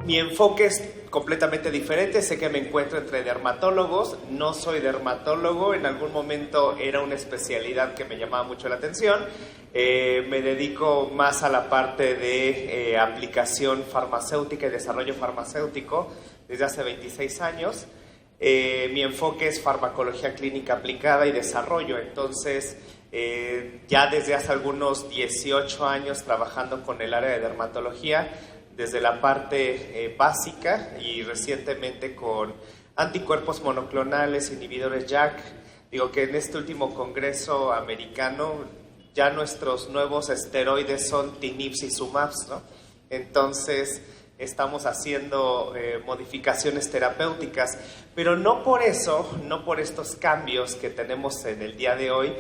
Mi enfoque es completamente diferente. Sé que me encuentro entre dermatólogos. No soy dermatólogo. En algún momento era una especialidad que me llamaba mucho la atención. Me dedico más a la parte de aplicación farmacéutica y desarrollo farmacéutico desde hace 26 años. Mi enfoque es farmacología clínica aplicada y desarrollo. Entonces, ya desde hace algunos 18 años trabajando con el área de dermatología, desde la parte básica y recientemente con anticuerpos monoclonales, inhibidores JAK. Digo que en este último congreso americano ya nuestros nuevos esteroides son TNIPs y SUMAPs, ¿no? Entonces estamos haciendo modificaciones terapéuticas, pero no por eso, no por estos cambios que tenemos en el día de hoy,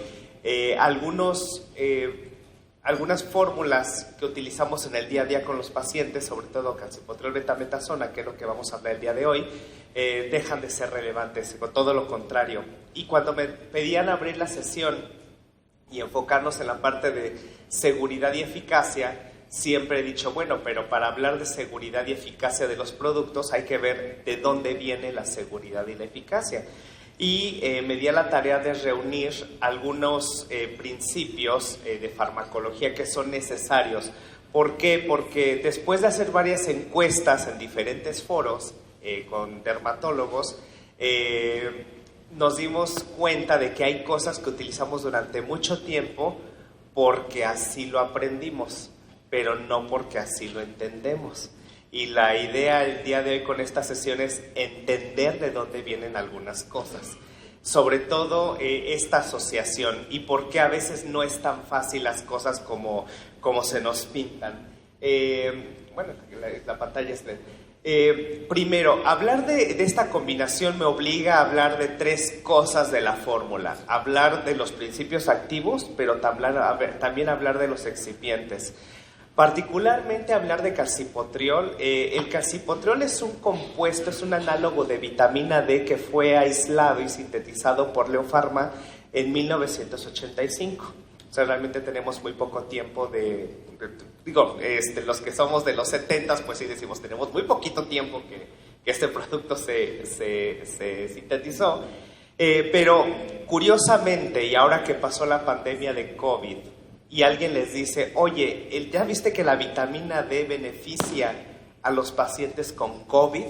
algunas fórmulas que utilizamos en el día a día con los pacientes, sobre todo calcipotriol betametasona, que es lo que vamos a hablar el día de hoy, dejan de ser relevantes, con todo lo contrario. Y cuando me pedían abrir la sesión y enfocarnos en la parte de seguridad y eficacia, siempre he dicho, bueno, pero para hablar de seguridad y eficacia de los productos hay que ver de dónde viene la seguridad y la eficacia. Y me di a la tarea de reunir algunos principios de farmacología que son necesarios. ¿Por qué? Porque después de hacer varias encuestas en diferentes foros con dermatólogos, nos dimos cuenta de que hay cosas que utilizamos durante mucho tiempo porque así lo aprendimos, pero no porque así lo entendemos. Y la idea el día de hoy con esta sesión es entender de dónde vienen algunas cosas. Sobre todo esta asociación y por qué a veces no es tan fácil las cosas como se nos pintan. Bueno, la pantalla es primero, hablar de esta combinación me obliga a hablar de tres cosas de la fórmula. Hablar de los principios activos, pero también hablar de los excipientes. Particularmente hablar de calcipotriol. El calcipotriol es un compuesto, es un análogo de vitamina D que fue aislado y sintetizado por Leo Pharma en 1985. O sea, realmente tenemos muy poco tiempo los que somos de los 70s, pues sí decimos, tenemos muy poquito tiempo que este producto se sintetizó. Pero curiosamente, y ahora que pasó la pandemia de COVID, y alguien les dice, oye, ¿ya viste que la vitamina D beneficia a los pacientes con COVID?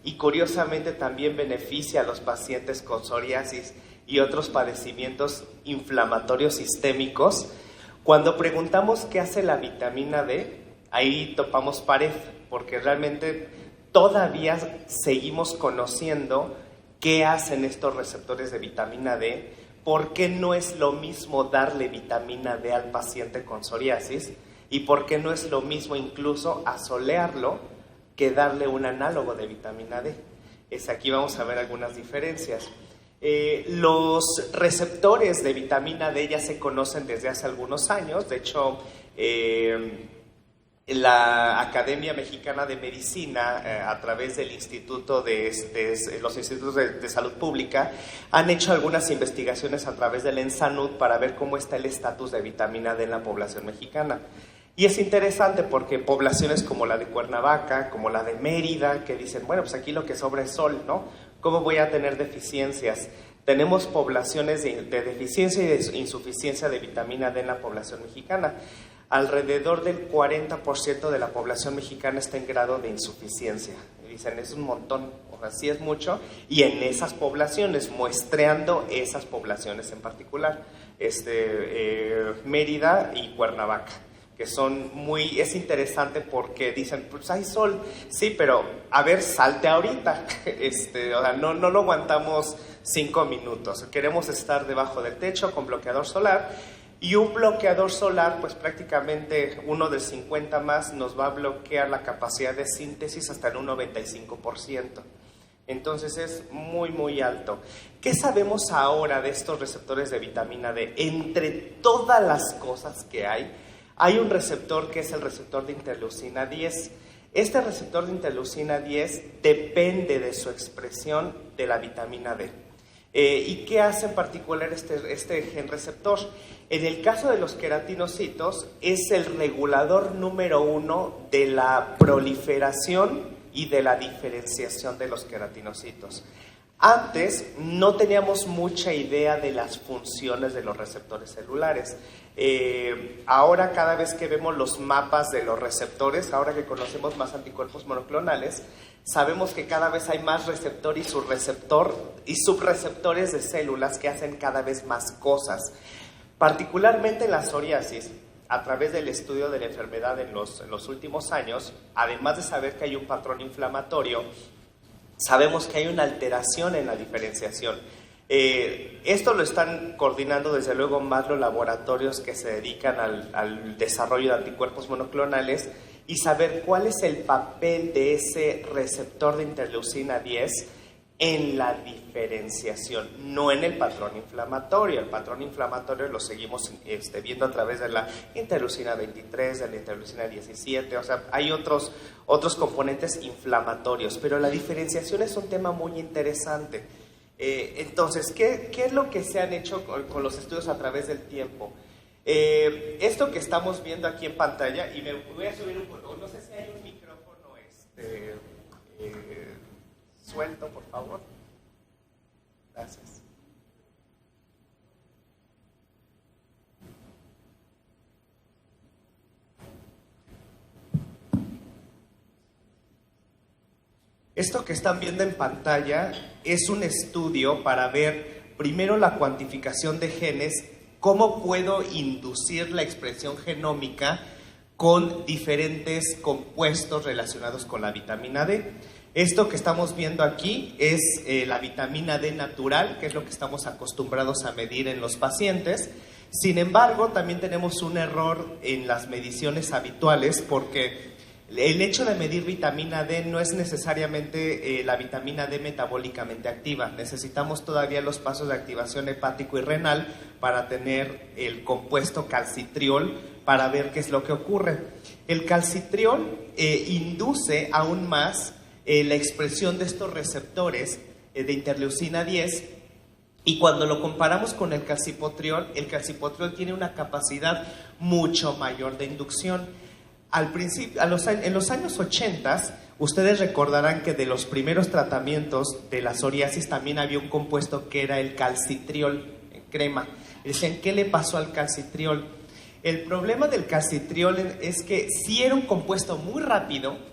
Y curiosamente también beneficia a los pacientes con psoriasis y otros padecimientos inflamatorios sistémicos. Cuando preguntamos qué hace la vitamina D, ahí topamos pared, porque realmente todavía seguimos conociendo qué hacen estos receptores de vitamina D. ¿Por qué no es lo mismo darle vitamina D al paciente con psoriasis? ¿Y por qué no es lo mismo incluso asolearlo que darle un análogo de vitamina D? Aquí vamos a ver algunas diferencias. Los receptores de vitamina D ya se conocen desde hace algunos años. De hecho, la Academia Mexicana de Medicina, a través del Instituto los Institutos de Salud Pública, han hecho algunas investigaciones a través del ENSANUD para ver cómo está el estatus de vitamina D en la población mexicana. Y es interesante porque poblaciones como la de Cuernavaca, como la de Mérida, que dicen, bueno, pues aquí lo que sobra es sol, ¿no? ¿Cómo voy a tener deficiencias? Tenemos poblaciones de deficiencia y de insuficiencia de vitamina D en la población mexicana. Alrededor del 40% de la población mexicana está en grado de insuficiencia. Y dicen, es un montón, o sea, sí es mucho. Y en esas poblaciones, muestreando esas poblaciones en particular, Mérida y Cuernavaca, que son es interesante porque dicen, pues hay sol, sí, pero a ver, salte ahorita. O sea, no lo aguantamos 5 minutos. Queremos estar debajo del techo con bloqueador solar. Y un bloqueador solar, pues prácticamente uno de 50 más nos va a bloquear la capacidad de síntesis hasta en un 95%. Entonces es muy, muy alto. ¿Qué sabemos ahora de estos receptores de vitamina D? Entre todas las cosas que hay un receptor que es el receptor de interleucina 10. Este receptor de interleucina 10 depende de su expresión de la vitamina D. ¿Y qué hace en particular este gen receptor? En el caso de los queratinocitos, es el regulador número 1 de la proliferación y de la diferenciación de los queratinocitos. Antes no teníamos mucha idea de las funciones de los receptores celulares. Ahora cada vez que vemos los mapas de los receptores, ahora que conocemos más anticuerpos monoclonales, sabemos que cada vez hay más receptor y subreceptores de células que hacen cada vez más cosas. Particularmente en la psoriasis, a través del estudio de la enfermedad en los últimos años, además de saber que hay un patrón inflamatorio, sabemos que hay una alteración en la diferenciación. Esto lo están coordinando desde luego más los laboratorios que se dedican al desarrollo de anticuerpos monoclonales y saber cuál es el papel de ese receptor de interleucina 10 en la diferenciación, no en el patrón inflamatorio. El patrón inflamatorio lo seguimos viendo a través de la interleucina 23, de la interleucina 17, o sea, hay otros componentes inflamatorios, pero la diferenciación es un tema muy interesante. Entonces, ¿qué es lo que se han hecho con los estudios a través del tiempo? Esto que estamos viendo aquí en pantalla, y me voy a subir un poco, no sé si hay un micrófono suelto, por favor. Gracias. Esto que están viendo en pantalla es un estudio para ver primero la cuantificación de genes, cómo puedo inducir la expresión genómica con diferentes compuestos relacionados con la vitamina D. Esto que estamos viendo aquí es la vitamina D natural, que es lo que estamos acostumbrados a medir en los pacientes. Sin embargo, también tenemos un error en las mediciones habituales porque el hecho de medir vitamina D no es necesariamente la vitamina D metabólicamente activa. Necesitamos todavía los pasos de activación hepático y renal para tener el compuesto calcitriol para ver qué es lo que ocurre. El calcitriol induce aún más la expresión de estos receptores de interleucina 10, y cuando lo comparamos con el calcipotriol tiene una capacidad mucho mayor de inducción. Al principio, en los años 80, ustedes recordarán que de los primeros tratamientos de la psoriasis también había un compuesto que era el calcitriol en crema. Decían, ¿qué le pasó al calcitriol? El problema del calcitriol es que sí era un compuesto muy rápido,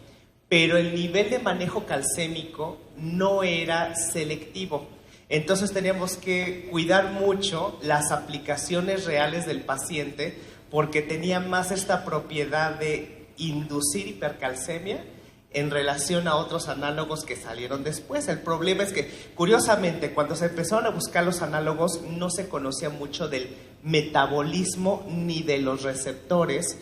pero el nivel de manejo calcémico no era selectivo. Entonces teníamos que cuidar mucho las aplicaciones reales del paciente porque tenía más esta propiedad de inducir hipercalcemia en relación a otros análogos que salieron después. El problema es que, curiosamente, cuando se empezaron a buscar los análogos, no se conocía mucho del metabolismo ni de los receptores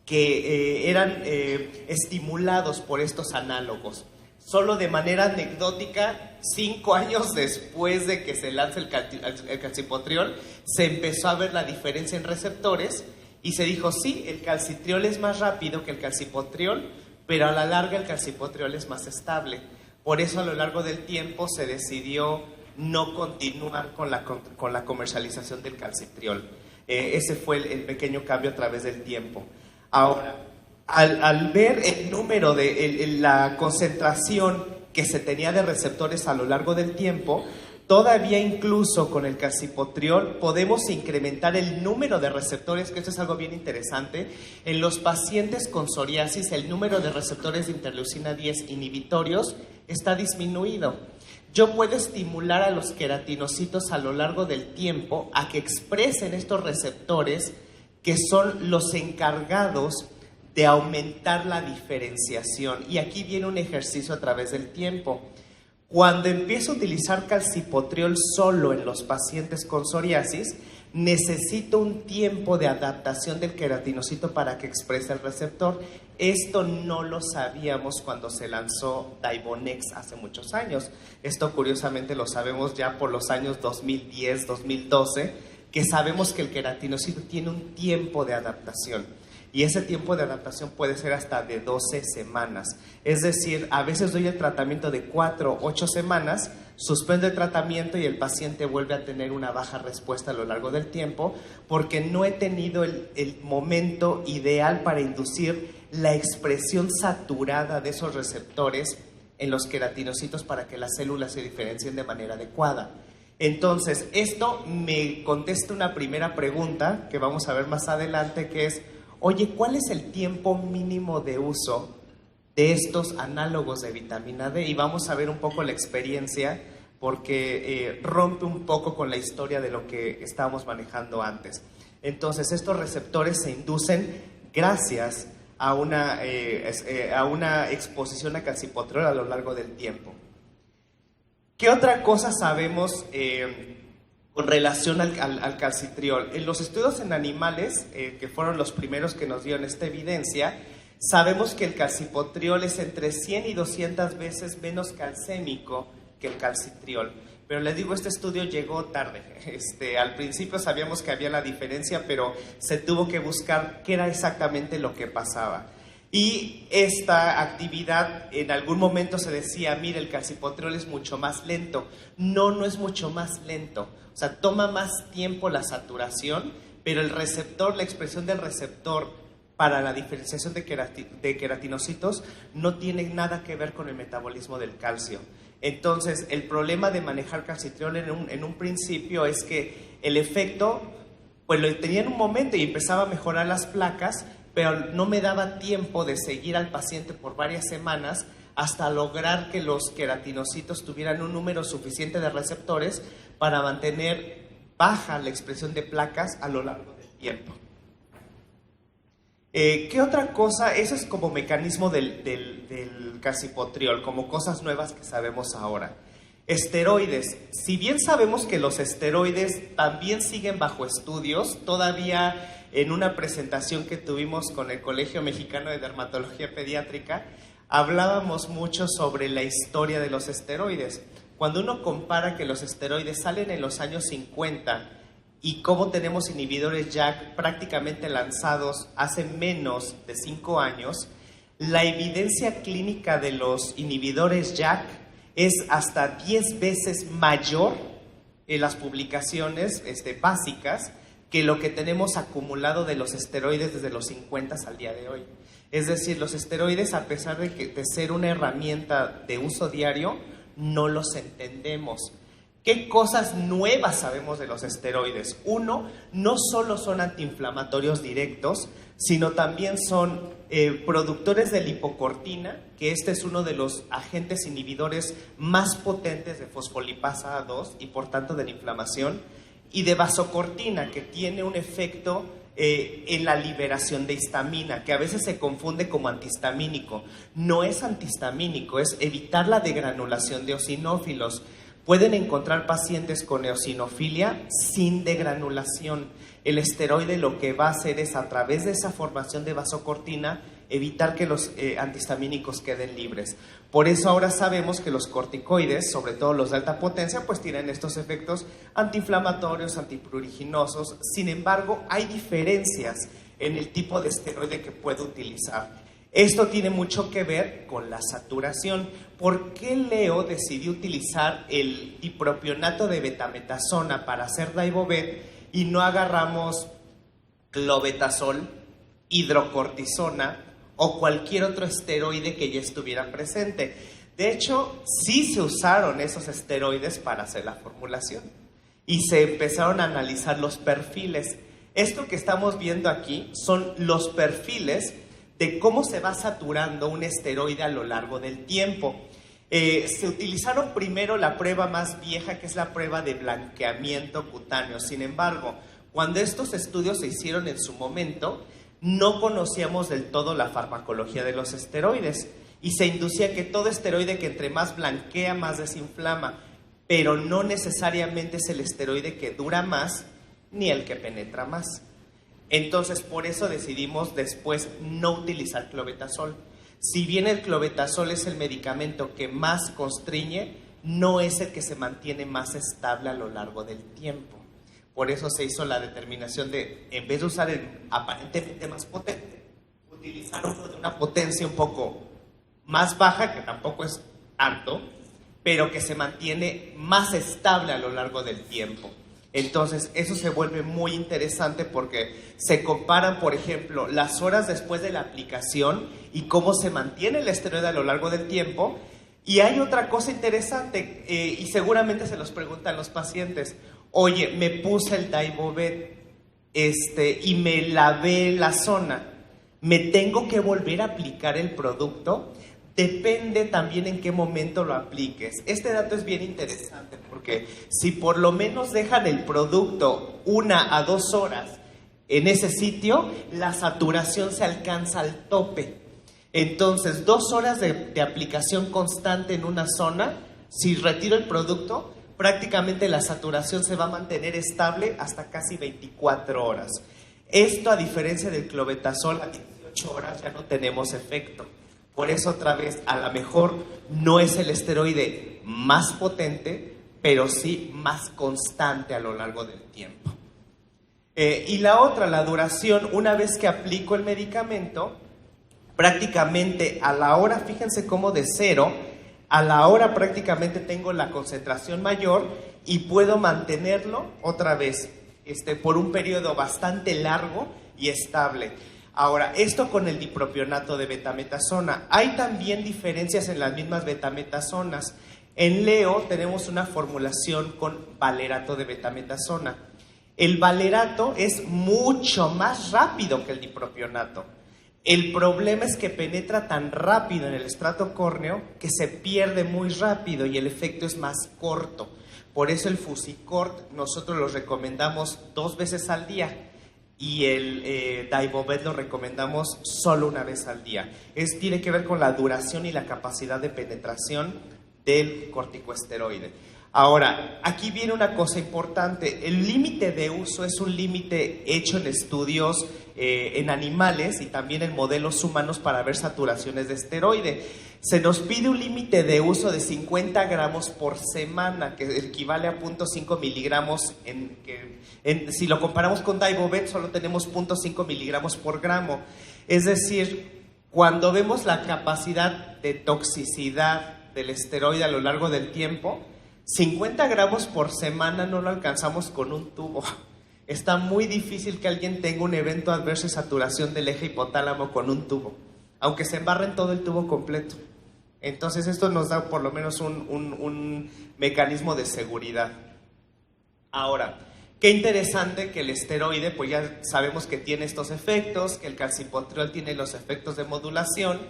que eran estimulados por estos análogos. Solo de manera anecdótica, 5 años después de que se lanza el calcipotriol, se empezó a ver la diferencia en receptores y se dijo, sí, el calcitriol es más rápido que el calcipotriol, pero a la larga el calcipotriol es más estable. Por eso a lo largo del tiempo se decidió no continuar con la comercialización del calcitriol. Ese fue el pequeño cambio a través del tiempo. Ahora, al ver el número de la concentración que se tenía de receptores a lo largo del tiempo, todavía incluso con el calcipotriol podemos incrementar el número de receptores, que esto es algo bien interesante. En los pacientes con psoriasis, el número de receptores de interleucina 10 inhibitorios está disminuido. Yo puedo estimular a los queratinocitos a lo largo del tiempo a que expresen estos receptores que son los encargados de aumentar la diferenciación. Y aquí viene un ejercicio a través del tiempo. Cuando empiezo a utilizar calcipotriol solo en los pacientes con psoriasis, necesito un tiempo de adaptación del queratinocito para que exprese el receptor. Esto no lo sabíamos cuando se lanzó Divonex hace muchos años. Esto curiosamente lo sabemos ya por los años 2010, 2012, que sabemos que el queratinocito tiene un tiempo de adaptación. Y ese tiempo de adaptación puede ser hasta de 12 semanas. Es decir, a veces doy el tratamiento de 4 o 8 semanas, suspendo el tratamiento y el paciente vuelve a tener una baja respuesta a lo largo del tiempo porque no he tenido el momento ideal para inducir la expresión saturada de esos receptores en los queratinocitos para que las células se diferencien de manera adecuada. Entonces, esto me contesta una primera pregunta que vamos a ver más adelante, que es, oye, ¿cuál es el tiempo mínimo de uso de estos análogos de vitamina D? Y vamos a ver un poco la experiencia, porque rompe un poco con la historia de lo que estábamos manejando antes. Entonces, estos receptores se inducen gracias a una exposición a calcipotriol a lo largo del tiempo. ¿Qué otra cosa sabemos con relación al calcitriol? En los estudios en animales, que fueron los primeros que nos dieron esta evidencia, sabemos que el calcipotriol es entre 100 y 200 veces menos calcémico que el calcitriol. Pero les digo, este estudio llegó tarde. Al principio sabíamos que había la diferencia, pero se tuvo que buscar qué era exactamente lo que pasaba. Y esta actividad, en algún momento se decía, mire, el calcipotriol es mucho más lento. No, no es mucho más lento. O sea, toma más tiempo la saturación, pero el receptor, la expresión del receptor para la diferenciación de queratinocitos no tiene nada que ver con el metabolismo del calcio. Entonces, el problema de manejar calcitriol en un principio es que el efecto, pues lo tenía en un momento y empezaba a mejorar las placas, pero no me daba tiempo de seguir al paciente por varias semanas hasta lograr que los queratinocitos tuvieran un número suficiente de receptores para mantener baja la expresión de placas a lo largo del tiempo. ¿Qué otra cosa? Eso es como mecanismo del calcipotriol, como cosas nuevas que sabemos ahora. Esteroides. Si bien sabemos que los esteroides también siguen bajo estudios, todavía en una presentación que tuvimos con el Colegio Mexicano de Dermatología Pediátrica, hablábamos mucho sobre la historia de los esteroides. Cuando uno compara que los esteroides salen en los años 50 y cómo tenemos inhibidores JAK prácticamente lanzados hace menos de 5 años, la evidencia clínica de los inhibidores JAK es hasta 10 veces mayor en las publicaciones básicas que lo que tenemos acumulado de los esteroides desde los 50 al día de hoy. Es decir, los esteroides, a pesar de ser una herramienta de uso diario, no los entendemos. ¿Qué cosas nuevas sabemos de los esteroides? Uno, no solo son antiinflamatorios directos, sino también son productores de lipocortina, que este es uno de los agentes inhibidores más potentes de fosfolipasa 2 y por tanto de la inflamación, y de vasocortina, que tiene un efecto en la liberación de histamina, que a veces se confunde como antihistamínico. No es antihistamínico, es evitar la degranulación de eosinófilos. Pueden encontrar pacientes con eosinofilia sin degranulación. El esteroide lo que va a hacer es, a través de esa formación de vasocortina, evitar que los antihistamínicos queden libres. Por eso ahora sabemos que los corticoides, sobre todo los de alta potencia, pues tienen estos efectos antiinflamatorios, antipruriginosos. Sin embargo, hay diferencias en el tipo de esteroide que puede utilizar. Esto tiene mucho que ver con la saturación. ¿Por qué Leo decidió utilizar el dipropionato de betametasona para hacer Daibovet y no agarramos clobetasol, hidrocortisona o cualquier otro esteroide que ya estuviera presente? De hecho, sí se usaron esos esteroides para hacer la formulación y se empezaron a analizar los perfiles. Esto que estamos viendo aquí son los perfiles de cómo se va saturando un esteroide a lo largo del tiempo. Se utilizaron primero la prueba más vieja, que es la prueba de blanqueamiento cutáneo. Sin embargo, cuando estos estudios se hicieron en su momento, no conocíamos del todo la farmacología de los esteroides y se inducía que todo esteroide que entre más blanquea, más desinflama, pero no necesariamente es el esteroide que dura más ni el que penetra más. Entonces, por eso decidimos después no utilizar clobetasol. Si bien el clobetasol es el medicamento que más constriñe, no es el que se mantiene más estable a lo largo del tiempo. Por eso se hizo la determinación de, en vez de usar el aparentemente más potente, utilizar uno de una potencia un poco más baja, que tampoco es tanto, pero que se mantiene más estable a lo largo del tiempo. Entonces, eso se vuelve muy interesante porque se comparan, por ejemplo, las horas después de la aplicación y cómo se mantiene el esteroide a lo largo del tiempo. Y hay otra cosa interesante, y seguramente se los preguntan los pacientes. Oye, me puse el Daibovet y me lavé la zona. ¿Me tengo que volver a aplicar el producto? Depende también en qué momento lo apliques. Este dato es bien interesante porque si por lo menos dejan el producto 1 a 2 horas en ese sitio, la saturación se alcanza al tope. Entonces, 2 horas de aplicación constante en una zona, si retiro el producto, prácticamente la saturación se va a mantener estable hasta casi 24 horas. Esto, a diferencia del clobetasol, a 18 horas ya no tenemos efecto. Por eso, otra vez, a lo mejor no es el esteroide más potente, pero sí más constante a lo largo del tiempo. Y la otra, la duración, una vez que aplico el medicamento, prácticamente a la hora, fíjense cómo de 0, a la hora prácticamente tengo la concentración mayor y puedo mantenerlo otra vez por un periodo bastante largo y estable. Ahora, esto con el dipropionato de betametasona. Hay también diferencias en las mismas betametasonas. En Leo tenemos una formulación con valerato de betametasona. El valerato es mucho más rápido que el dipropionato. El problema es que penetra tan rápido en el estrato córneo que se pierde muy rápido y el efecto es más corto. Por eso el Fusicort nosotros lo recomendamos 2 veces al día. Y el Daibovet lo recomendamos solo 1 vez al día. Tiene que ver con la duración y la capacidad de penetración del corticosteroide. Ahora, aquí viene una cosa importante. El límite de uso es un límite hecho en estudios en animales y también en modelos humanos para ver saturaciones de esteroide. Se nos pide un límite de uso de 50 gramos por semana, que equivale a 0.5 miligramos. Si lo comparamos con Daibovet, solo tenemos 0.5 miligramos por gramo. Es decir, cuando vemos la capacidad de toxicidad del esteroide a lo largo del tiempo, 50 gramos por semana no lo alcanzamos con un tubo. Está muy difícil que alguien tenga un evento adverso de saturación del eje hipotálamo con un tubo, aunque se embarre en todo el tubo completo. Entonces esto nos da por lo menos un mecanismo de seguridad. Ahora, qué interesante que el esteroide, pues ya sabemos que tiene estos efectos, que el calcipotriol tiene los efectos de modulación.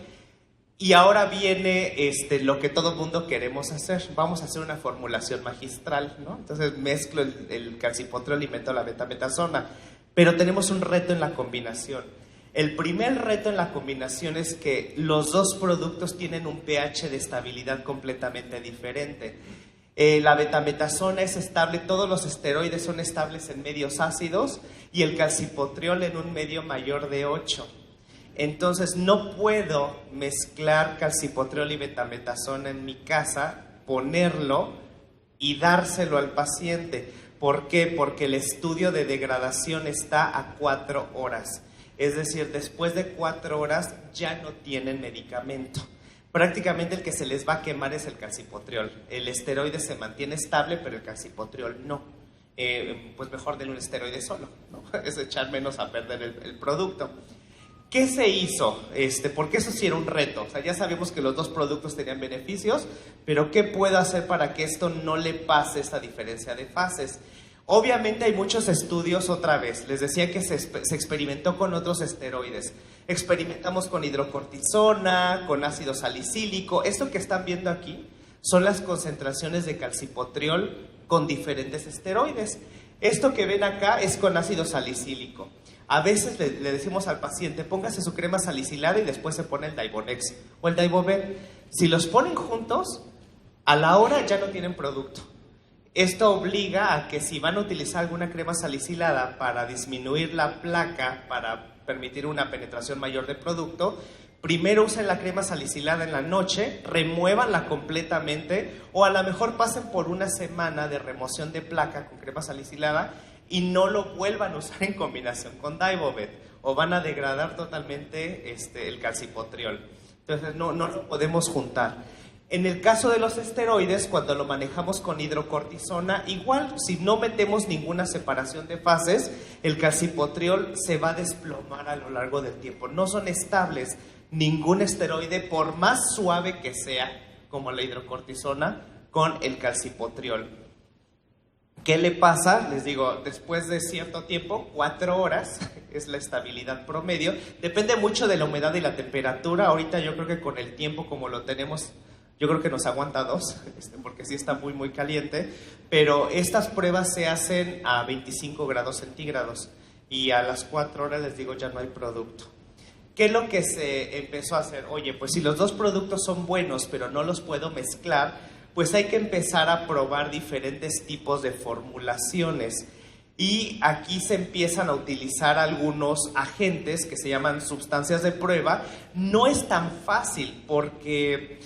Y ahora viene lo que todo el mundo queremos hacer. Vamos a hacer una formulación magistral, ¿no? Entonces mezclo el calcipotriol y meto la betametasona. Pero tenemos un reto en la combinación. El primer reto en la combinación es que los dos productos tienen un pH de estabilidad completamente diferente. La betametasona es estable, todos los esteroides son estables en medios ácidos y el calcipotriol en un medio mayor de 8. Entonces no puedo mezclar calcipotriol y betametasona en mi casa, ponerlo y dárselo al paciente. ¿Por qué? Porque el estudio de degradación está a 4 horas. Es decir, después de 4 horas ya no tienen medicamento. Prácticamente el que se les va a quemar es el calcipotriol. El esteroide se mantiene estable, pero el calcipotriol no. Pues mejor denle un esteroide solo, ¿no? Es echar menos a perder el producto. ¿Qué se hizo? Porque eso sí era un reto. O sea, ya sabemos que los dos productos tenían beneficios, pero ¿qué puedo hacer para que esto no le pase esta diferencia de fases? Obviamente hay muchos estudios, otra vez, les decía que se experimentó con otros esteroides. Experimentamos con hidrocortisona, con ácido salicílico. Esto que están viendo aquí son las concentraciones de calcipotriol con diferentes esteroides. Esto que ven acá es con ácido salicílico. A veces le decimos al paciente, póngase su crema salicilada y después se pone el Daibonex o el Daibovet. Si los ponen juntos, a la hora ya no tienen producto. Esto obliga a que si van a utilizar alguna crema salicilada para disminuir la placa, para permitir una penetración mayor de producto, primero usen la crema salicilada en la noche, remuévanla completamente o a lo mejor pasen por una semana de remoción de placa con crema salicilada y no lo vuelvan a usar en combinación con Daibovet o van a degradar totalmente el calcipotriol. Entonces no lo podemos juntar. En el caso de los esteroides, cuando lo manejamos con hidrocortisona, igual, si no metemos ninguna separación de fases, el calcipotriol se va a desplomar a lo largo del tiempo. No son estables ningún esteroide, por más suave que sea, como la hidrocortisona, con el calcipotriol. ¿Qué le pasa? Les digo, después de cierto tiempo, 4 horas es la estabilidad promedio. Depende mucho de la humedad y la temperatura. Ahorita yo creo que con el tiempo como lo tenemos, yo creo que nos aguanta 2, porque sí está muy, muy caliente. Pero estas pruebas se hacen a 25 grados centígrados y a las 4 horas, les digo, ya no hay producto. ¿Qué es lo que se empezó a hacer? Oye, pues si los dos productos son buenos, pero no los puedo mezclar, pues hay que empezar a probar diferentes tipos de formulaciones. Y aquí se empiezan a utilizar algunos agentes que se llaman sustancias de prueba. No es tan fácil porque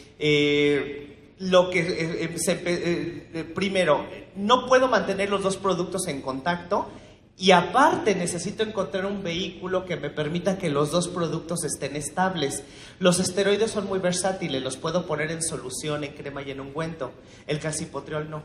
primero, no puedo mantener los dos productos en contacto. Y aparte necesito encontrar un vehículo que me permita que los dos productos estén estables. Los esteroides son muy versátiles, los puedo poner en solución, en crema y en ungüento. El calcipotriol no.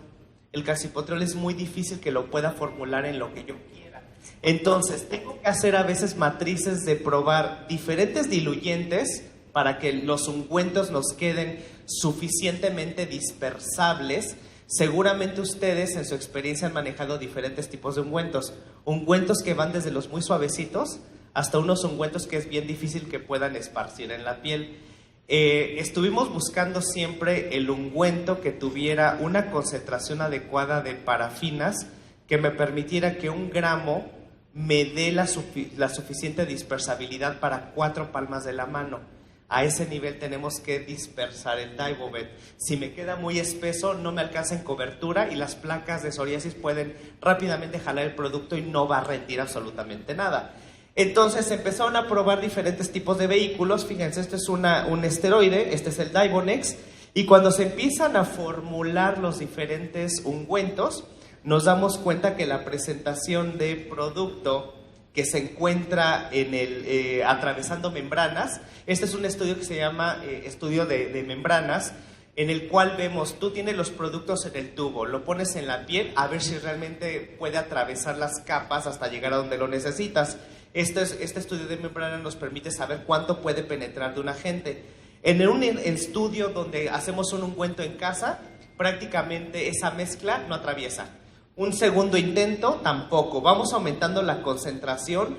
El calcipotriol es muy difícil que lo pueda formular en lo que yo quiera. Entonces, tengo que hacer a veces matrices de probar diferentes diluyentes para que los ungüentos nos queden suficientemente dispersables. Seguramente ustedes en su experiencia han manejado diferentes tipos de ungüentos. Ungüentos que van desde los muy suavecitos hasta unos ungüentos que es bien difícil que puedan esparcir en la piel. Estuvimos buscando siempre el ungüento que tuviera una concentración adecuada de parafinas que me permitiera que 1 gramo me dé la suficiente dispersabilidad para 4 palmas de la mano. A ese nivel tenemos que dispersar el Daibovet. Si me queda muy espeso, no me alcanza en cobertura y las placas de psoriasis pueden rápidamente jalar el producto y no va a rendir absolutamente nada. Entonces empezaron a probar diferentes tipos de vehículos. Fíjense, este es un esteroide, este es el Daibonex. Y cuando se empiezan a formular los diferentes ungüentos, nos damos cuenta que la presentación de producto que se encuentra en atravesando membranas. Este es un estudio que se llama estudio de membranas, en el cual vemos, tú tienes los productos en el tubo, lo pones en la piel a ver si realmente puede atravesar las capas hasta llegar a donde lo necesitas. Este estudio de membrana nos permite saber cuánto puede penetrar de un agente. En un estudio donde hacemos un ungüento en casa, prácticamente esa mezcla no atraviesa. Un segundo intento, tampoco. Vamos aumentando la concentración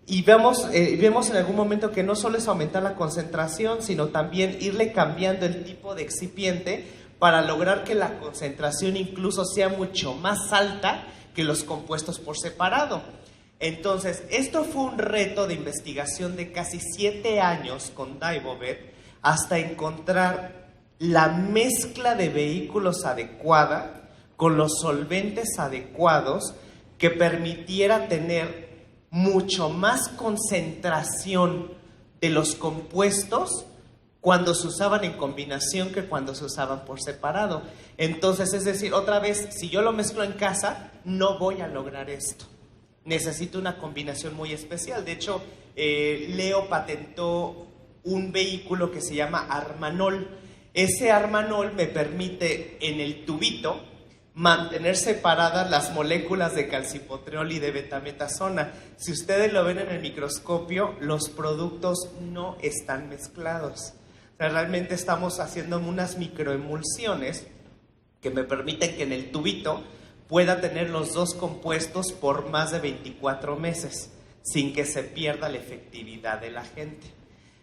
y vemos en algún momento que no solo es aumentar la concentración, sino también irle cambiando el tipo de excipiente para lograr que la concentración incluso sea mucho más alta que los compuestos por separado. Entonces, esto fue un reto de investigación de casi 7 años con Daibovet hasta encontrar la mezcla de vehículos adecuada con los solventes adecuados que permitiera tener mucho más concentración de los compuestos cuando se usaban en combinación que cuando se usaban por separado. Entonces, es decir, otra vez, si yo lo mezclo en casa, no voy a lograr esto. Necesito una combinación muy especial. De hecho, Leo patentó un vehículo que se llama Armanol. Ese Armanol me permite en el tubito mantener separadas las moléculas de calcipotriol y de betametasona. Si ustedes lo ven en el microscopio, los productos no están mezclados. O sea, realmente estamos haciendo unas microemulsiones que me permiten que en el tubito pueda tener los dos compuestos por más de 24 meses, sin que se pierda la efectividad del agente.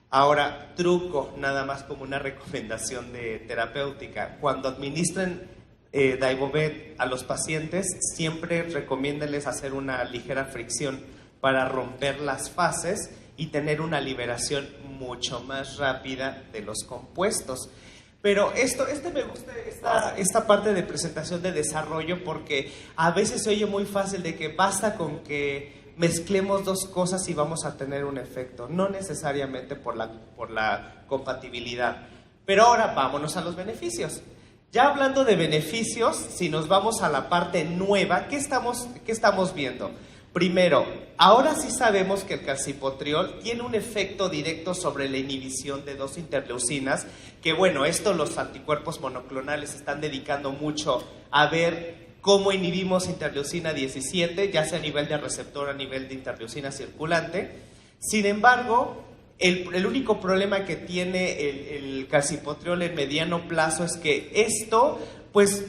Ahora, truco, nada más como una recomendación terapéutica. Cuando administren Daibovet a los pacientes, siempre recomiéndenles hacer una ligera fricción para romper las fases y tener una liberación mucho más rápida de los compuestos. Pero me gusta esta parte de presentación de desarrollo, porque a veces se oye muy fácil de que basta con que mezclemos dos cosas y vamos a tener un efecto, no necesariamente por la compatibilidad. Pero ahora vámonos a los beneficios. Ya hablando de beneficios, si nos vamos a la parte nueva, ¿qué estamos viendo? Primero, ahora sí sabemos que el calcipotriol tiene un efecto directo sobre la inhibición de dos interleucinas, que bueno, esto los anticuerpos monoclonales están dedicando mucho a ver cómo inhibimos interleucina 17, ya sea a nivel de receptor o a nivel de interleucina circulante. Sin embargo, el único problema que tiene el calcipotriol en mediano plazo es que esto, pues,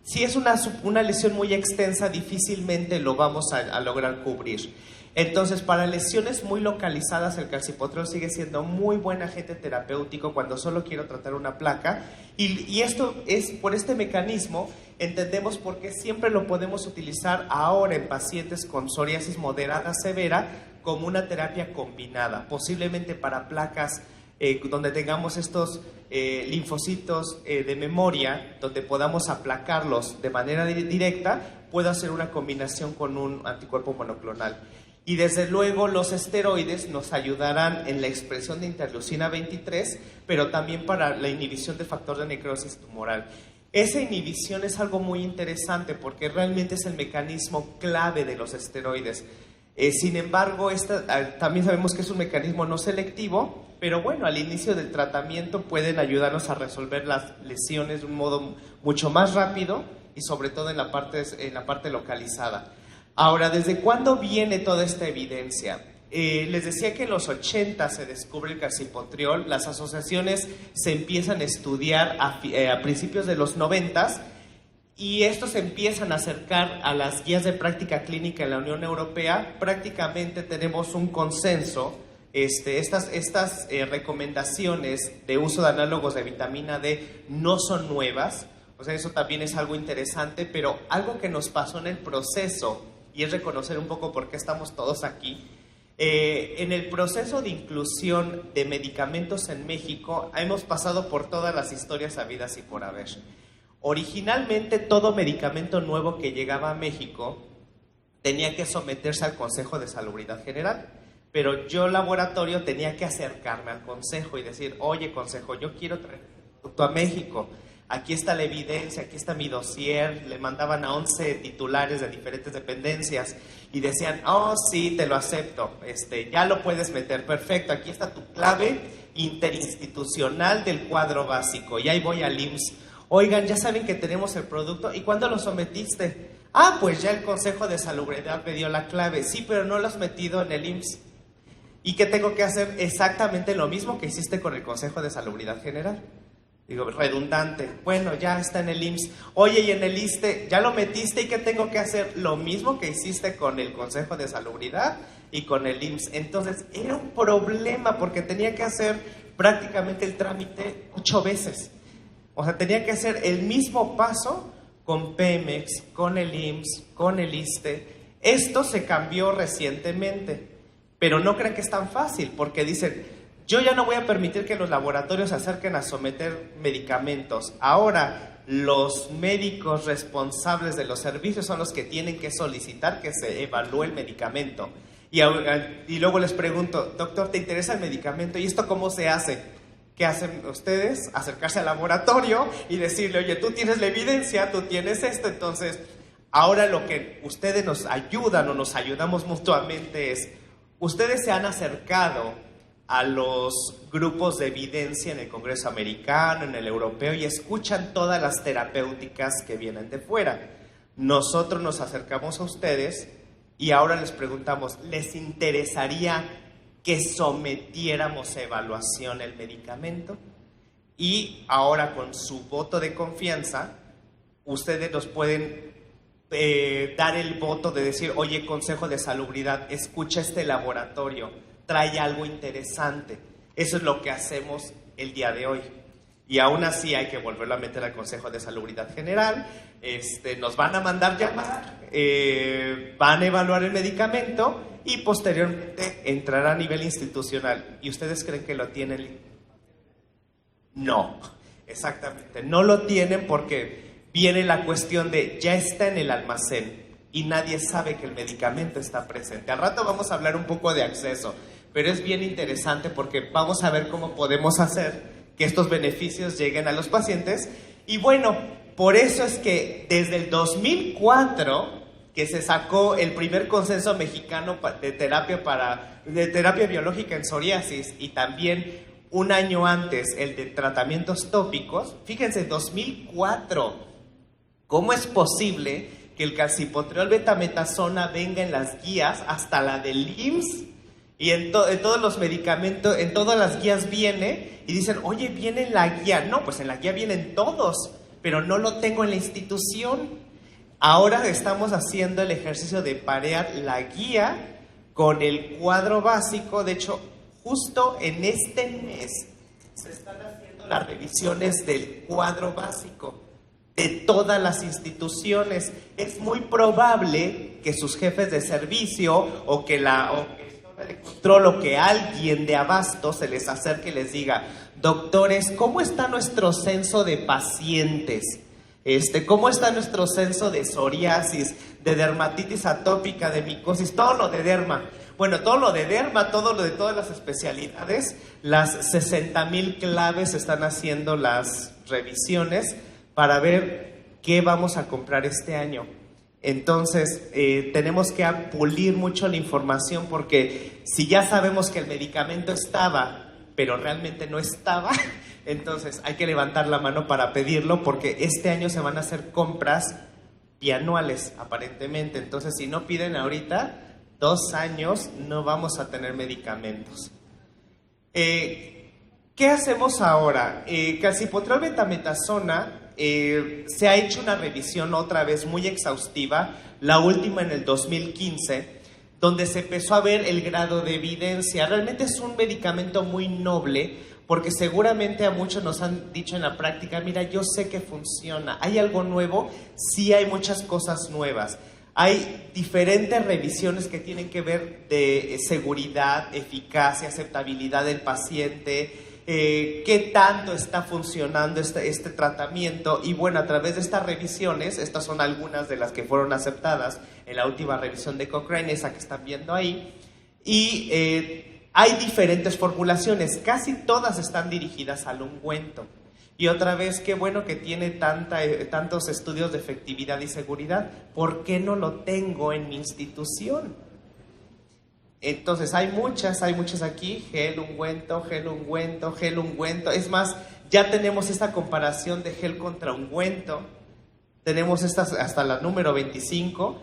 si es una lesión muy extensa, difícilmente lo vamos a lograr cubrir. Entonces, para lesiones muy localizadas, el calcipotriol sigue siendo muy buen agente terapéutico cuando solo quiero tratar una placa. Y esto es por este mecanismo, entendemos por qué siempre lo podemos utilizar ahora en pacientes con psoriasis moderada severa como una terapia combinada, posiblemente para placas donde tengamos estos linfocitos de memoria, donde podamos aplacarlos de manera directa, puedo hacer una combinación con un anticuerpo monoclonal. Y desde luego los esteroides nos ayudarán en la expresión de interleucina 23, pero también para la inhibición del factor de necrosis tumoral. Esa inhibición es algo muy interesante porque realmente es el mecanismo clave de los esteroides. Sin embargo, también sabemos que es un mecanismo no selectivo, pero bueno, al inicio del tratamiento pueden ayudarnos a resolver las lesiones de un modo mucho más rápido y sobre todo en la parte localizada. Ahora, ¿desde cuándo viene toda esta evidencia? Les decía que en los 80 se descubre el calcipotriol, las asociaciones se empiezan a estudiar a principios de los 90 y estos se empiezan a acercar a las guías de práctica clínica en la Unión Europea. Prácticamente tenemos un consenso. Estas recomendaciones de uso de análogos de vitamina D no son nuevas, o sea, eso también es algo interesante, pero algo que nos pasó en el proceso, y es reconocer un poco por qué estamos todos aquí, en el proceso de inclusión de medicamentos en México, hemos pasado por todas las historias habidas y por haber. Originalmente, todo medicamento nuevo que llegaba a México tenía que someterse al Consejo de Salubridad General, pero yo, laboratorio, tenía que acercarme al Consejo y decir, oye, Consejo, yo quiero traer un producto a México, aquí está la evidencia, aquí está mi dossier. Le mandaban a 11 titulares de diferentes dependencias y decían, oh, sí, te lo acepto, ya lo puedes meter, perfecto, aquí está tu clave interinstitucional del cuadro básico, y ahí voy al IMSS. Oigan, ya saben que tenemos el producto, ¿y cuándo lo sometiste? Ah, pues ya el Consejo de Salubridad me dio la clave. Sí, pero no lo has metido en el IMSS. ¿Y qué tengo que hacer? Exactamente lo mismo que hiciste con el Consejo de Salubridad General. Digo, redundante. Bueno, ya está en el IMSS. Oye, y en el ISSSTE, ¿ya lo metiste? ¿Y qué tengo que hacer? Lo mismo que hiciste con el Consejo de Salubridad y con el IMSS. Entonces, era un problema porque tenía que hacer prácticamente el trámite 8 veces. O sea, tenía que hacer el mismo paso con Pemex, con el IMSS, con el ISSSTE. Esto se cambió recientemente, pero no crean que es tan fácil, porque dicen, yo ya no voy a permitir que los laboratorios se acerquen a someter medicamentos. Ahora, los médicos responsables de los servicios son los que tienen que solicitar que se evalúe el medicamento. Y luego les pregunto, doctor, ¿te interesa el medicamento? ¿Y esto cómo se hace? ¿Qué hacen ustedes? Acercarse al laboratorio y decirle, oye, tú tienes la evidencia, tú tienes esto. Entonces, ahora lo que ustedes nos ayudan o nos ayudamos mutuamente es, ustedes se han acercado a los grupos de evidencia en el Congreso americano, en el europeo, y escuchan todas las terapéuticas que vienen de fuera. Nosotros nos acercamos a ustedes y ahora les preguntamos, ¿les interesaría que sometiéramos a evaluación el medicamento? Y ahora, con su voto de confianza, ustedes nos pueden dar el voto de decir, oye, Consejo de Salubridad, escucha este laboratorio, trae algo interesante. Eso es lo que hacemos el día de hoy. Y aún así hay que volverlo a meter al Consejo de Salubridad General. Nos van a mandar llamar, van a evaluar el medicamento y posteriormente entrará a nivel institucional. ¿Y ustedes creen que lo tienen? No, exactamente. No lo tienen porque viene la cuestión de ya está en el almacén y nadie sabe que el medicamento está presente. Al rato vamos a hablar un poco de acceso, pero es bien interesante porque vamos a ver cómo podemos hacer que estos beneficios lleguen a los pacientes. Y bueno, por eso es que desde el 2004 que se sacó el primer consenso mexicano de terapia biológica en psoriasis, y también un año antes el de tratamientos tópicos. Fíjense, 2004. ¿Cómo es posible que el calcipotriol betametasona venga en las guías, hasta la del IMSS, y en todos los medicamentos, en todas las guías viene, y dicen, oye, viene en la guía? No, pues en la guía vienen todos, pero no lo tengo en la institución. Ahora estamos haciendo el ejercicio de parear la guía con el cuadro básico. De hecho, justo en este mes se están haciendo las revisiones del cuadro básico de todas las instituciones. Es muy probable que sus jefes de servicio o que de control o que alguien de abasto se les acerque y les diga, doctores, ¿cómo está nuestro censo de pacientes? ¿Cómo está nuestro censo de psoriasis, de dermatitis atópica, de micosis, todo lo de derma? Bueno, todo lo de derma, todo lo de todas las especialidades, las 60,000 claves están haciendo las revisiones para ver qué vamos a comprar este año. Entonces, tenemos que pulir mucho la información, porque si ya sabemos que el medicamento estaba, pero realmente no estaba, entonces hay que levantar la mano para pedirlo, porque este año se van a hacer compras bianuales, aparentemente. Entonces, si no piden ahorita, 2 años no vamos a tener medicamentos. ¿Qué hacemos ahora? Calcipotriol betametasona, se ha hecho una revisión otra vez muy exhaustiva, la última en el 2015, donde se empezó a ver el grado de evidencia. Realmente es un medicamento muy noble, porque seguramente a muchos nos han dicho en la práctica, mira, yo sé que funciona. ¿Hay algo nuevo? Sí, hay muchas cosas nuevas. Hay diferentes revisiones que tienen que ver de seguridad, eficacia, aceptabilidad del paciente, qué tanto está funcionando este tratamiento. Y bueno, a través de estas revisiones, estas son algunas de las que fueron aceptadas en la última revisión de Cochrane, esa que están viendo ahí, y hay diferentes formulaciones, casi todas están dirigidas al ungüento. Y otra vez, qué bueno que tiene tantos estudios de efectividad y seguridad. ¿Por qué no lo tengo en mi institución? Entonces, hay muchas aquí, gel, ungüento, gel, ungüento, gel, ungüento. Es más, ya tenemos esta comparación de gel contra ungüento. Tenemos estas hasta la número 25.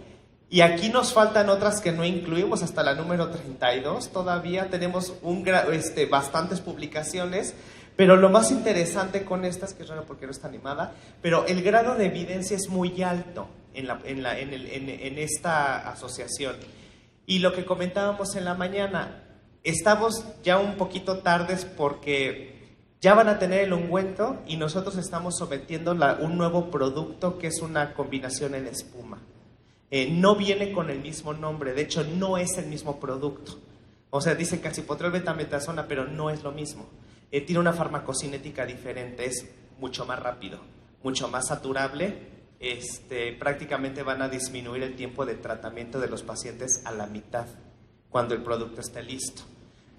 Y aquí nos faltan otras que no incluimos, hasta la número 32. Todavía tenemos bastantes publicaciones. Pero lo más interesante con estas, que es raro porque no está animada, pero el grado de evidencia es muy alto en esta asociación. Y lo que comentábamos en la mañana, estamos ya un poquito tardes porque ya van a tener el ungüento y nosotros estamos sometiendo un nuevo producto que es una combinación en espuma. No viene con el mismo nombre, de hecho no es el mismo producto. O sea, dice calcipotriol betametasona, pero no es lo mismo. Tiene una farmacocinética diferente, es mucho más rápido, mucho más saturable. Prácticamente van a disminuir el tiempo de tratamiento de los pacientes a la mitad cuando el producto esté listo.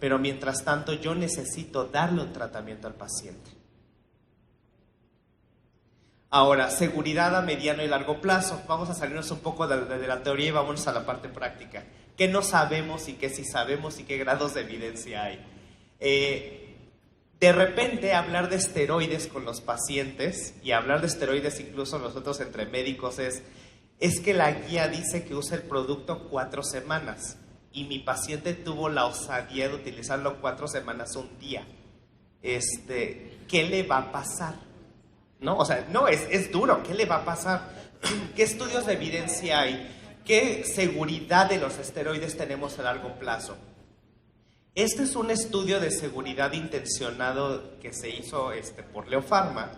Pero mientras tanto, yo necesito darle un tratamiento al paciente. Ahora, seguridad a mediano y largo plazo. Vamos a salirnos un poco de la teoría y vámonos a la parte práctica. ¿Qué no sabemos y qué sí sabemos y qué grados de evidencia hay? De repente hablar de esteroides con los pacientes, y hablar de esteroides incluso nosotros entre médicos, es que la guía dice que usa el producto 4 semanas y mi paciente tuvo la osadía de utilizarlo 4 semanas, un día. ¿Qué le va a pasar? ¿No? O sea, no, es duro. ¿Qué le va a pasar? ¿Qué estudios de evidencia hay? ¿Qué seguridad de los esteroides tenemos a largo plazo? Este es un estudio de seguridad intencionado que se hizo por Leo Pharma,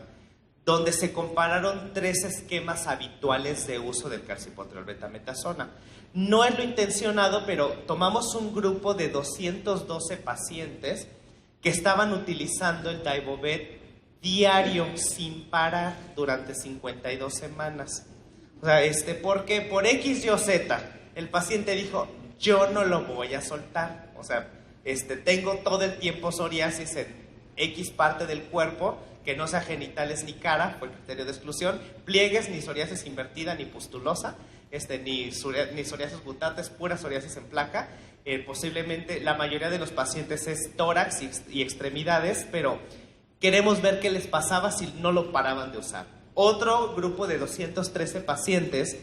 donde se compararon 3 esquemas habituales de uso del calcipotriol betametasona. No es lo intencionado, pero tomamos un grupo de 212 pacientes que estaban utilizando el Daivobet diario, sin parar, durante 52 semanas. O sea, porque por X, Y o Z, el paciente dijo, yo no lo voy a soltar. O sea, tengo todo el tiempo psoriasis en X parte del cuerpo, que no sea genitales ni cara, fue el criterio de exclusión, pliegues, ni psoriasis invertida, ni pustulosa. ni psoriasis mutantes, pura psoriasis en placa. Posiblemente la mayoría de los pacientes es tórax y extremidades, pero queremos ver qué les pasaba si no lo paraban de usar. Otro grupo de 213 pacientes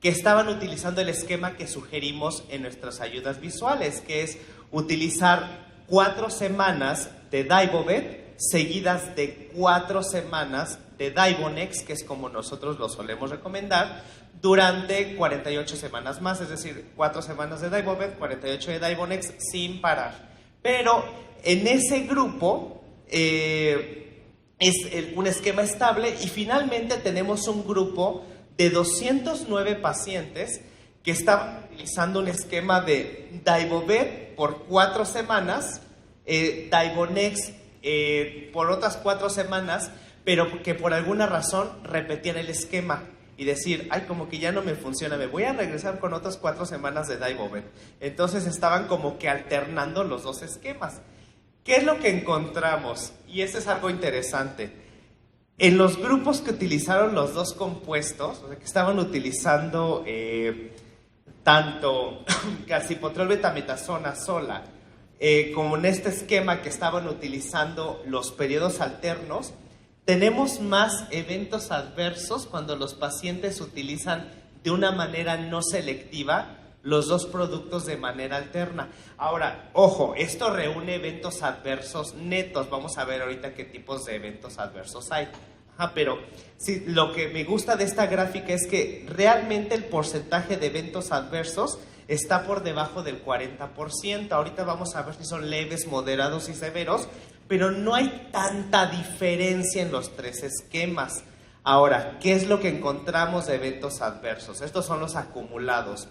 que estaban utilizando el esquema que sugerimos en nuestras ayudas visuales, que es utilizar 4 semanas de Daibovet seguidas de 4 semanas de Daibonex, que es como nosotros lo solemos recomendar, durante 48 semanas más, es decir, 4 semanas de Daibovet, 48 de Daibonex sin parar. Pero en ese grupo es un esquema estable, y finalmente tenemos un grupo de 209 pacientes que estaban utilizando un esquema de Daibovet por 4 semanas, Daibonex por otras 4 semanas, pero que por alguna razón repetían el esquema y decir, ay, como que ya no me funciona, me voy a regresar con otras 4 semanas de Daibovet. Entonces estaban como que alternando los dos esquemas. ¿Qué es lo que encontramos? Y eso es algo interesante. En los grupos que utilizaron los dos compuestos, o sea, que estaban utilizando tanto calcipotriol betametasona sola, como en este esquema que estaban utilizando los periodos alternos, tenemos más eventos adversos cuando los pacientes utilizan de una manera no selectiva los dos productos de manera alterna. Ahora, ojo, esto reúne eventos adversos netos. Vamos a ver ahorita qué tipos de eventos adversos hay. Pero sí, lo que me gusta de esta gráfica es que realmente el porcentaje de eventos adversos está por debajo del 40%. Ahorita vamos a ver si son leves, moderados y severos, pero no hay tanta diferencia en los 3 esquemas. Ahora, ¿qué es lo que encontramos de eventos adversos? Estos son los acumulados.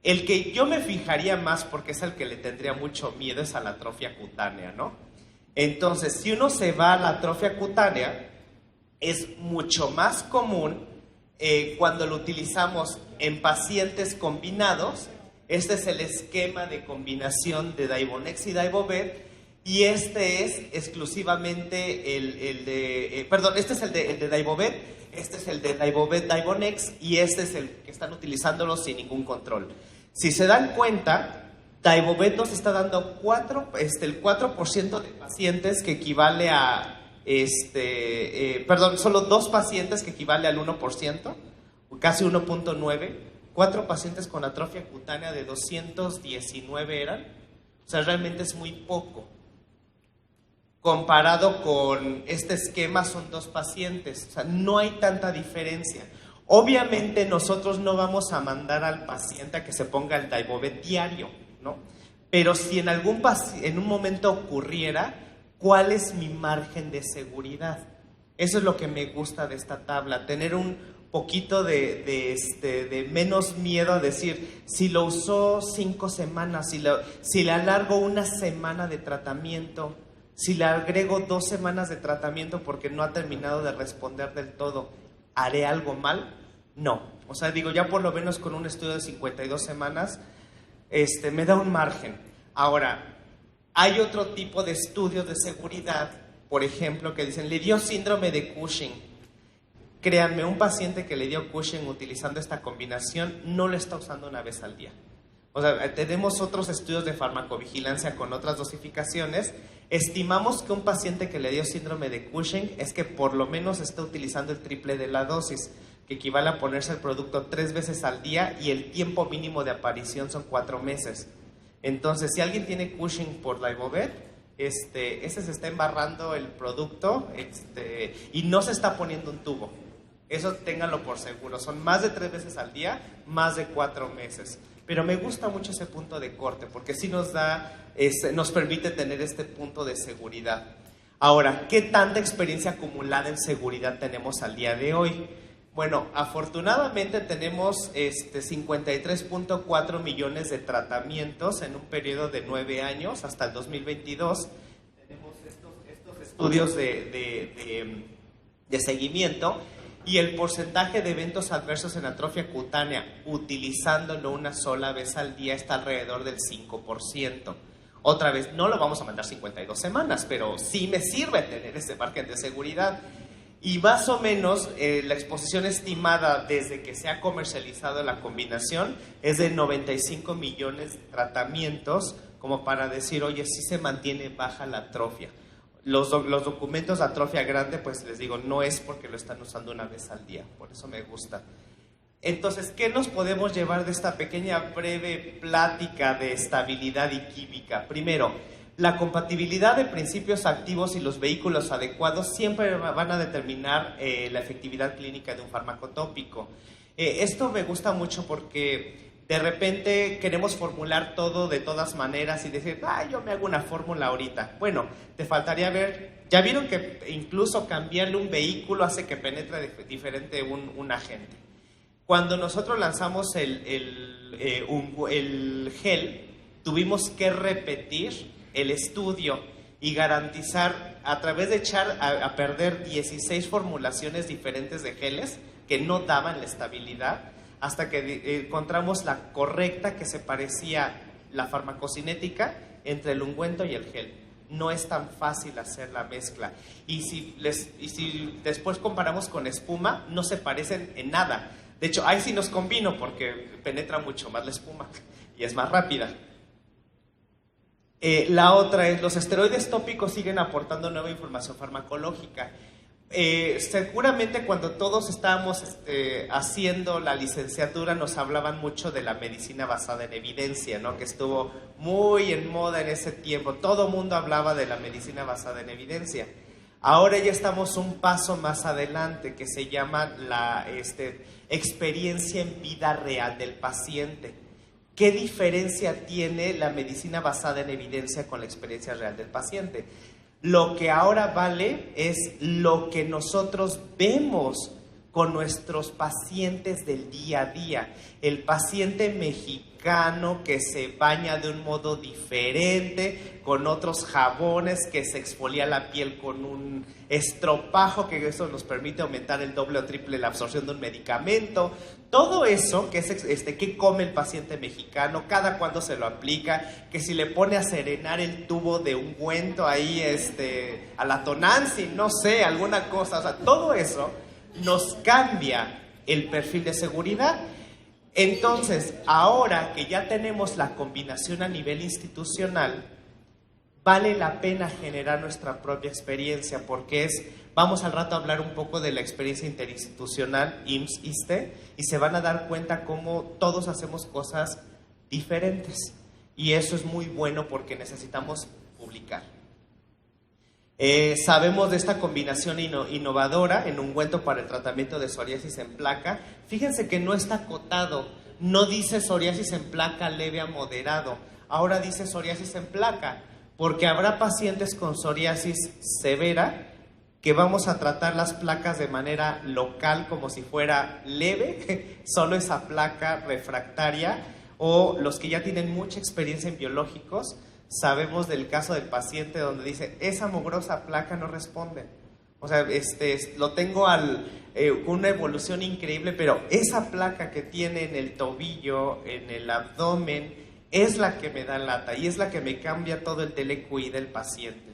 El que yo me fijaría más, porque es el que le tendría mucho miedo, es a la atrofia cutánea, ¿no? Entonces, si uno se va a la atrofia cutánea, es mucho más común cuando lo utilizamos en pacientes combinados. Este es el esquema de combinación de Daibonex y Daibovet, y este es exclusivamente este es el de Daibovet, este es el de Daibovet Daibonex, y este es el que están utilizándolo sin ningún control. Si se dan cuenta, Daibovet nos está dando el 4% de pacientes, que equivale a solo 2 pacientes, que equivale al 1%, casi 1.9, 4 pacientes con atrofia cutánea de 219 eran. O sea, realmente es muy poco. Comparado con este esquema, son 2 pacientes. O sea, no hay tanta diferencia. Obviamente nosotros no vamos a mandar al paciente a que se ponga el Daibovet diario, ¿no? Pero si en en un momento ocurriera, ¿cuál es mi margen de seguridad? Eso es lo que me gusta de esta tabla, tener un poquito de menos miedo a decir, si lo usó 5 semanas, si le alargo 1 semana de tratamiento, si le agrego 2 semanas de tratamiento porque no ha terminado de responder del todo, ¿haré algo mal? No. O sea, digo, ya por lo menos con un estudio de 52 semanas, me da un margen. Ahora, hay otro tipo de estudios de seguridad, por ejemplo, que dicen, le dio síndrome de Cushing. Créanme, un paciente que le dio Cushing utilizando esta combinación no lo está usando 1 vez al día. O sea, tenemos otros estudios de farmacovigilancia con otras dosificaciones. Estimamos que un paciente que le dio síndrome de Cushing es que por lo menos está utilizando el triple de la dosis, que equivale a ponerse el producto 3 veces al día, y el tiempo mínimo de aparición son 4 meses. Entonces, si alguien tiene Cushing por Daibovet, ese se está embarrando el producto y no se está poniendo un tubo. Eso ténganlo por seguro. Son más de 3 veces al día, más de 4 meses. Pero me gusta mucho ese punto de corte, porque sí nos permite tener este punto de seguridad. Ahora, ¿qué tanta experiencia acumulada en seguridad tenemos al día de hoy? Bueno, afortunadamente tenemos 53.4 millones de tratamientos en un periodo de 9 años hasta el 2022. Tenemos estos estudios de seguimiento, y el porcentaje de eventos adversos en atrofia cutánea utilizándolo 1 sola vez al día está alrededor del 5%. Otra vez, no lo vamos a mandar 52 semanas, pero sí me sirve tener ese margen de seguridad. Y más o menos la exposición estimada desde que se ha comercializado la combinación es de 95 millones de tratamientos, como para decir, oye, sí se mantiene baja la atrofia. Los documentos de atrofia grande, pues les digo, no es porque lo están usando una vez al día, por eso me gusta. Entonces, ¿qué nos podemos llevar de esta pequeña breve plática de estabilidad y química? Primero, la compatibilidad de principios activos y los vehículos adecuados siempre van a determinar la efectividad clínica de un fármaco tópico. Esto me gusta mucho porque de repente queremos formular todo de todas maneras y decir, yo me hago una fórmula ahorita. Bueno, te faltaría ver, ya vieron que incluso cambiarle un vehículo hace que penetre diferente un agente. Cuando nosotros lanzamos el gel, tuvimos que repetir el estudio y garantizar, a través de echar a perder 16 formulaciones diferentes de geles que no daban la estabilidad, hasta que encontramos la correcta que se parecía la farmacocinética entre el ungüento y el gel. No es tan fácil hacer la mezcla. Y si después comparamos con espuma, no se parecen en nada. De hecho, ahí sí nos combino porque penetra mucho más la espuma y es más rápida. La otra es, los esteroides tópicos siguen aportando nueva información farmacológica. Seguramente cuando todos estábamos haciendo la licenciatura nos hablaban mucho de la medicina basada en evidencia, ¿no? Que estuvo muy en moda en ese tiempo. Todo el mundo hablaba de la medicina basada en evidencia. Ahora ya estamos un paso más adelante, que se llama la experiencia en vida real del paciente. ¿Qué diferencia tiene la medicina basada en evidencia con la experiencia real del paciente? Lo que ahora vale es lo que nosotros vemos con nuestros pacientes del día a día. El paciente mexicano que se baña de un modo diferente, con otros jabones, que se exfolia la piel con un estropajo, que eso nos permite aumentar el doble o triple la absorción de un medicamento. Todo eso, que es ¿qué come el paciente mexicano? ¿Cada cuándo se lo aplica? Que si le pone a serenar el tubo de ungüento ahí, a la Tonantzin, no sé, alguna cosa. O sea, todo eso nos cambia el perfil de seguridad. Entonces, ahora que ya tenemos la combinación a nivel institucional, vale la pena generar nuestra propia experiencia, porque vamos al rato a hablar un poco de la experiencia interinstitucional IMSS-ISSSTE, y se van a dar cuenta cómo todos hacemos cosas diferentes. Y eso es muy bueno porque necesitamos publicar. Sabemos de esta combinación innovadora en ungüento para el tratamiento de psoriasis en placa. Fíjense que no está acotado, no dice psoriasis en placa leve a moderado, ahora dice psoriasis en placa, porque habrá pacientes con psoriasis severa que vamos a tratar las placas de manera local como si fuera leve, solo esa placa refractaria, o los que ya tienen mucha experiencia en biológicos. Sabemos del caso del paciente donde dice, esa mugrosa placa no responde. O sea, lo tengo con una evolución increíble, pero esa placa que tiene en el tobillo, en el abdomen, es la que me da lata y es la que me cambia todo el TLQI del paciente.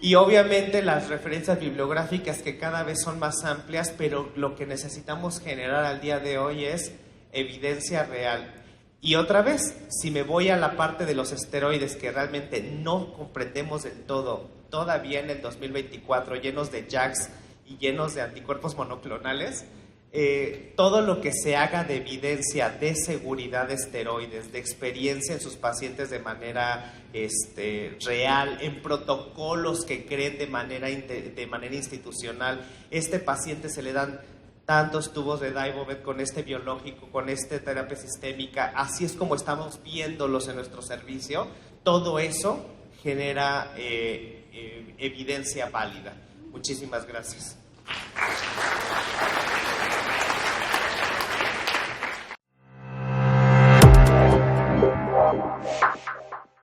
Y obviamente las referencias bibliográficas que cada vez son más amplias, pero lo que necesitamos generar al día de hoy es evidencia real. Y otra vez, si me voy a la parte de los esteroides que realmente no comprendemos del todo, todavía en el 2024, llenos de JAKs y llenos de anticuerpos monoclonales, todo lo que se haga de evidencia de seguridad de esteroides, de experiencia en sus pacientes de manera real, en protocolos que creen de manera institucional, paciente se le dan tantos tubos de Daibovet con biológico, con terapia sistémica, así es como estamos viéndolos en nuestro servicio. Todo eso genera evidencia válida. Muchísimas gracias.